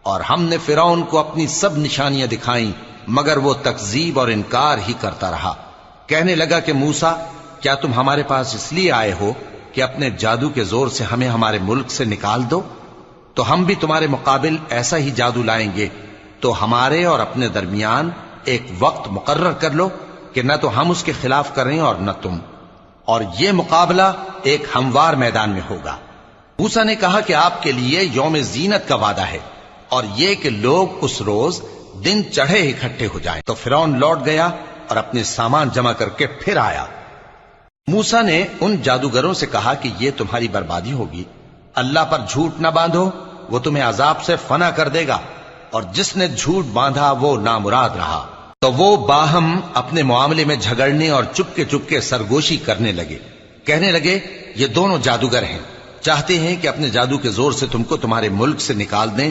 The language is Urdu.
اور ہم نے فرعون کو اپنی سب نشانیاں دکھائیں مگر وہ تکذیب اور انکار ہی کرتا رہا۔ کہنے لگا کہ موسیٰ، کیا تم ہمارے پاس اس لیے آئے ہو کہ اپنے جادو کے زور سے ہمیں ہمارے ملک سے نکال دو؟ تو ہم بھی تمہارے مقابل ایسا ہی جادو لائیں گے، تو ہمارے اور اپنے درمیان ایک وقت مقرر کر لو کہ نہ تو ہم اس کے خلاف کریں اور نہ تم، اور یہ مقابلہ ایک ہموار میدان میں ہوگا۔ موسیٰ نے کہا کہ آپ کے لیے یوم زینت کا وعدہ ہے، اور یہ کہ لوگ اس روز دن چڑھے اکٹھے ہو جائیں۔ تو فرعون لوٹ گیا اور اپنے سامان جمع کر کے پھر آیا۔ موسیٰ نے ان جادوگروں سے کہا کہ یہ تمہاری بربادی ہوگی، اللہ پر جھوٹ نہ باندھو، وہ تمہیں عذاب سے فنا کر دے گا، اور جس نے جھوٹ باندھا وہ نامراد رہا۔ تو وہ باہم اپنے معاملے میں جھگڑنے اور چپکے سرگوشی کرنے لگے۔ کہنے لگے یہ دونوں جادوگر ہیں، چاہتے ہیں کہ اپنے جادو کے زور سے تم کو تمہارے ملک سے نکال دیں